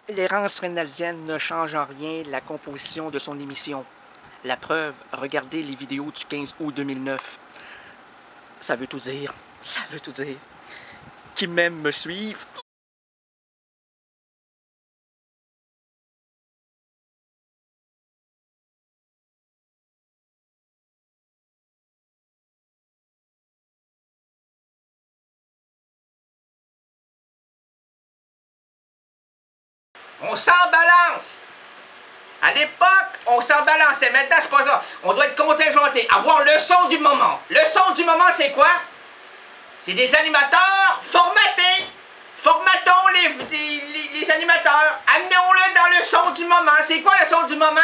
L'errance reinaldienne ne change en rien la composition de son émission. La preuve, regardez les vidéos du 15 août 2009. Ça veut tout dire. Ça veut tout dire. Qui m'aiment me suivent. On s'en balance! À l'époque, on s'en balançait. Maintenant, c'est pas ça. On doit être contingenté. Avoir le son du moment. Le son du moment, c'est quoi? C'est des animateurs formatés. Formatons les animateurs. Amenons-le dans le son du moment. C'est quoi le son du moment?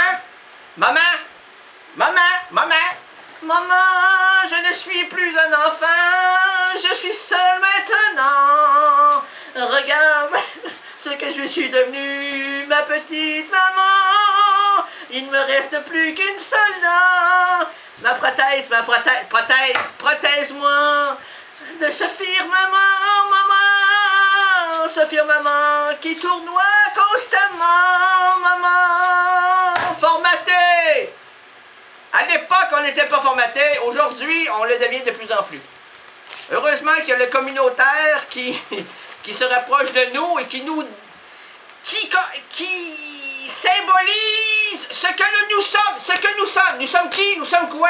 Maman? Maman? Maman? Maman, je ne suis plus un enfant. Je suis seul maintenant. Regarde ce que je suis devenu, ma petite maman. Il ne me reste plus qu'une seule dent. Ma prothèse, prothèse-moi de ce firmament, maman. Ce firmament qui tournoie constamment, maman. Formaté. À l'époque, on n'était pas formaté. Aujourd'hui, on le devient de plus en plus. Heureusement qu'il y a le communautaire qui se rapproche de nous et qui symbolise ce que nous sommes. Ce que nous sommes. Nous sommes qui? Nous sommes quoi?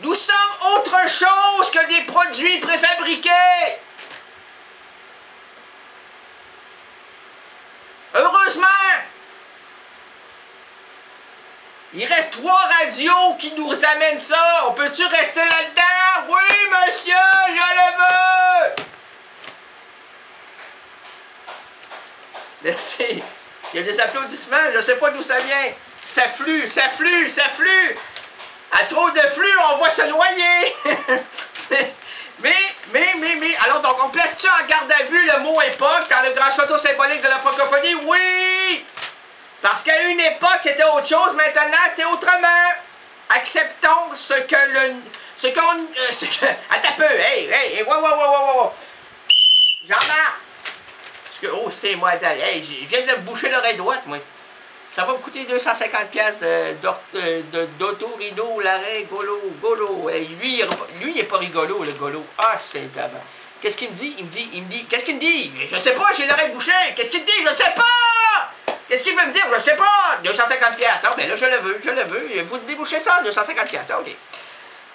Nous sommes autre chose que des produits préfabriqués. Heureusement, il reste 3 radios qui nous amènent ça. On peut-tu rester là-dedans? Oui, monsieur, je le veux! Merci. Il y a des applaudissements, je ne sais pas d'où ça vient. Ça flue, ça flue, ça flue. À trop de flux, on va se noyer. mais, alors donc, on place-tu en garde à vue le mot époque dans le grand château symbolique de la francophonie? Oui! Parce qu'à une époque, c'était autre chose, maintenant, c'est autrement. Acceptons ce que attends un peu, hey, wow. Jean-Marc! Oh, c'est moi, hey, je viens de me boucher l'oreille droite, moi. Ça va me coûter 250$ d'Otorino, l'arrêt, Golo. Hey, lui, il est pas rigolo, le Golo. Ah, c'est d'abord. Qu'est-ce qu'il me dit? Il me dit, qu'est-ce qu'il me dit? Je sais pas, j'ai l'oreille bouchée. Qu'est-ce qu'il me dit? Je sais pas! Qu'est-ce qu'il veut me dire? Je sais pas! 250$. Ah, ben là, je le veux. Vous débouchez ça, 250$. OK.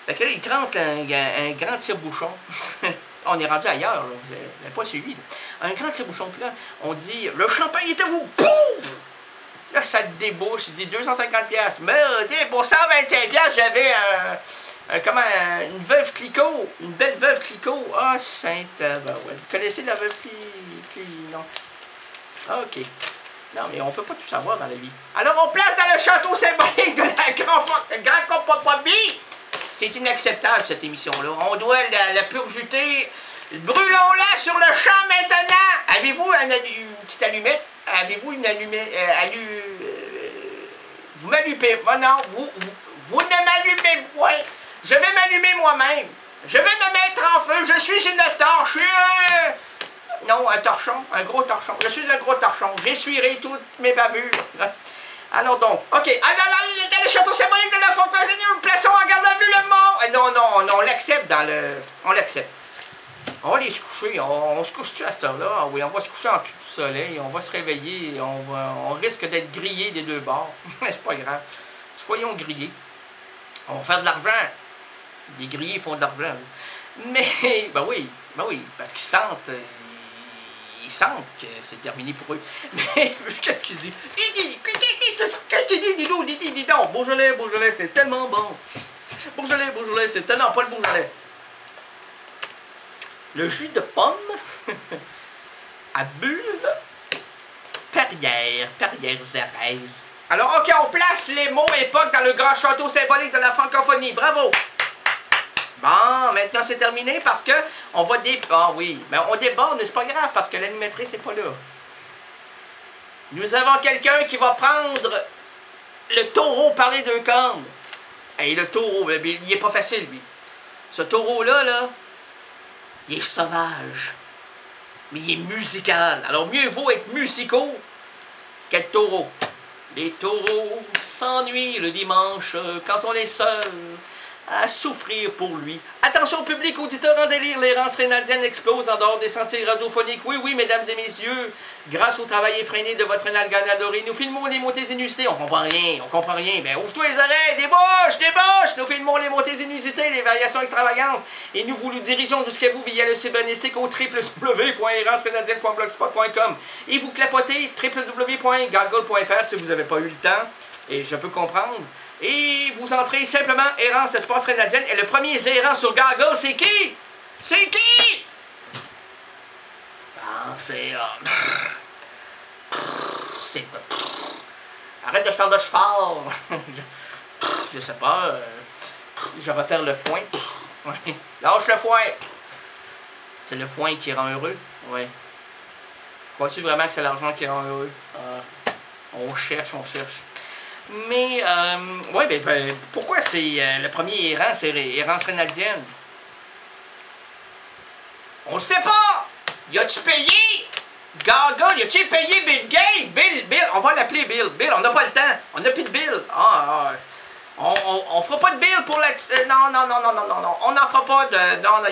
Fait que là, il trempe un grand tire-bouchon. On est rendu ailleurs, là. Vous n'avez pas suivi. Là. Un grand tire-bouchon. Puis là, on dit, le champagne est à vous. Pouf! Là, ça débouche. Il dit 250$. Mais pour 125$, j'avais une veuve Clicquot. Une belle veuve Clicquot. Ah, sainte. Vous connaissez la veuve non? OK. Non, mais on peut pas tout savoir dans la vie. Alors, on place dans le château symbolique de la grande compromis. C'est inacceptable, cette émission-là. On doit la purjuter. Brûlons-la sur le champ maintenant. Avez-vous une petite allumette? Avez-vous une allumette? Vous m'allumez. Oh non, vous ne m'allumez point. Je vais m'allumer moi-même. Je vais me mettre en feu. Je suis une torche. Non, un torchon. Un gros torchon. Je suis un gros torchon. J'essuierai toutes mes bavures. Alors donc, OK. Dans le château symbolique de la francophonie, nous plaçons en garde à vue le mort. Non, on l'accepte dans le... On l'accepte. On va aller se coucher. On se couche-tu à cette heure-là? Oui, on va se coucher en dessous du soleil. On va se réveiller. On risque d'être grillé des deux bords. Mais c'est pas grave. Soyons grillés. On va faire de l'argent. Les grillés font de l'argent. Mais, ben oui, parce qu'ils sentent... Ils sentent que c'est terminé pour eux. Mais, qu'est-ce qu'il dit? Qu'est-ce qu'il dit? Dis donc. Beaujolais, c'est tellement bon. Beaujolais, c'est tellement pas le Beaujolais. Le jus de pomme à bulles Perrières-Zérèse. Alors, OK, on place les mots époque dans le grand château symbolique de la francophonie. Bravo! Bon, maintenant c'est terminé parce que on va Ah oui, mais on déborde, mais c'est pas grave parce que l'animatrice n'est pas là. Nous avons quelqu'un qui va prendre le taureau par les deux cornes. Et le taureau, il est pas facile, lui. Ce taureau-là, il est sauvage. mais il est musical. Alors mieux vaut être musicaux qu'être taureau. Les taureaux s'ennuient le dimanche quand on est seul à souffrir pour lui. Attention public, auditeur en délire, l'errance rénaldienne explose en dehors des sentiers radiophoniques. Oui, oui, mesdames et messieurs, grâce au travail effréné de votre rénalgane adoré, nous filmons les montées inusitées. On comprend rien, on comprend rien. Ben ouvre-toi les oreilles, débouche! Nous filmons les montées inusitées, les variations extravagantes. Et nous vous dirigeons jusqu'à vous via le cybernétique au www.errancerénaldienne.blogspot.com. Et vous clapotez www.gaggle.fr si vous n'avez pas eu le temps. Et je peux comprendre. Et vous entrez simplement Errance Espace Rénaldienne. Et le premier errant sur Gaggle, c'est qui? C'est qui? Ah, c'est... c'est... Arrête de faire de cheval. Je sais pas. Je vais faire le foin. Ouais. Lâche le foin. C'est le foin qui rend heureux. Ouais. Crois-tu vraiment que c'est l'argent qui rend heureux? On cherche. Mais, ouais, ben, pourquoi c'est le premier errant, c'est Errance Rénaldienne? On le sait pas! Y a-tu payé? Gaggle, y a-tu payé Bill Gates? Bill, on va l'appeler Bill. Bill, on n'a pas le temps. On n'a plus de Bill. On fera pas de Bill pour la... non. On n'en fera pas de... Non,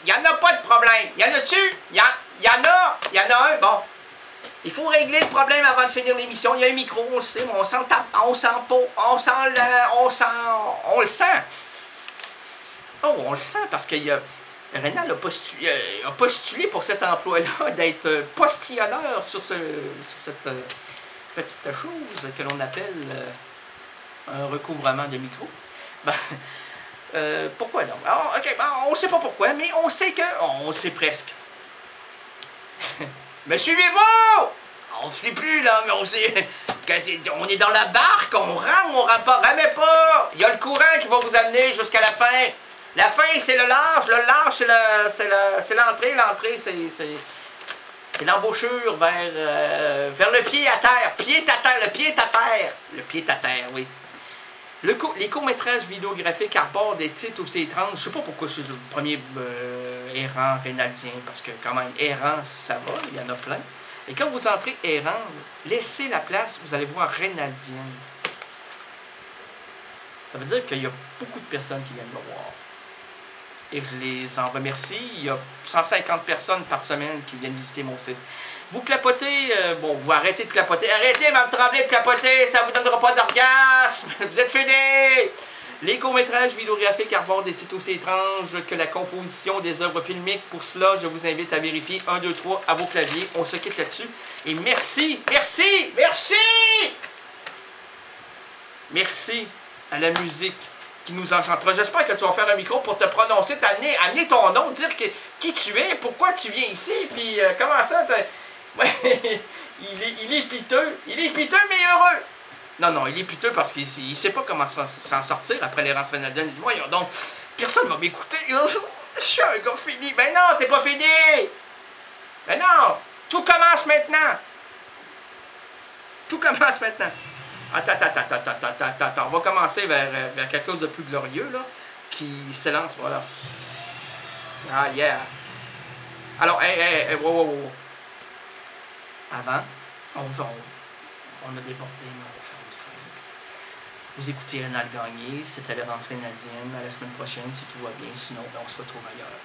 y en a pas de problème. Y en a-tu? Y en a un. Bon. Il faut régler le problème avant de finir l'émission. Il y a un micro, on le sait, mais on le sent Oh, on le sent parce que Rénal a postulé pour cet emploi-là d'être postillonneur sur cette petite chose que l'on appelle un recouvrement de micro. Ben, pourquoi donc? Alors, ok, ben, on ne sait pas pourquoi, mais on sait que... On sait presque. Mais suivez-vous! On ne suit plus, là, mais on sait... On est dans la barque, on rame, on rame pas, ramez pas! Il y a le courant qui va vous amener jusqu'à la fin. La fin, c'est le large c'est l'entrée. L'entrée, c'est l'embouchure vers le pied à terre. Le pied à terre, oui. Les courts-métrages vidéographiques arborent des titres aussi étranges. Je sais pas pourquoi c'est le premier errant rénaldien, parce que quand même, errant, ça va, il y en a plein. Et quand vous entrez errant, laissez la place, vous allez voir rénaldienne. Ça veut dire qu'il y a beaucoup de personnes qui viennent me voir. Et je les en remercie. Il y a 150 personnes par semaine qui viennent visiter mon site. Vous clapotez, bon, vous arrêtez de clapoter. Arrêtez, Mme Tremblay, de clapoter, ça ne vous donnera pas d'orgasme. Vous êtes fini! Les courts-métrages vidéographiques arborent des sites aussi étranges que la composition des œuvres filmiques. Pour cela, je vous invite à vérifier 1, 2, 3 à vos claviers. On se quitte là-dessus. Et merci à la musique qui nous enchantera. J'espère que tu vas faire un micro pour te prononcer, amener ton nom, dire qui tu es, pourquoi tu viens ici, puis comment ça, ouais, il est piteux, mais heureux. Non, il est piteux parce qu'il ne sait pas comment s'en sortir après l'errance rénaldienne. Il dit, voyons donc, personne ne va m'écouter, je suis un gars fini. Ben non, t'es pas fini. Ben non, tout commence maintenant. Attends, on va commencer vers quelque chose de plus glorieux, là, qui s'élance, voilà. Ah, yeah. Alors, wow. Avant, on a débordé, mais on va faire une fin. Vous écoutez Rénal Gagné, c'était l'errance rénaldienne. À la semaine prochaine, si tout va bien. Sinon, on se retrouve ailleurs.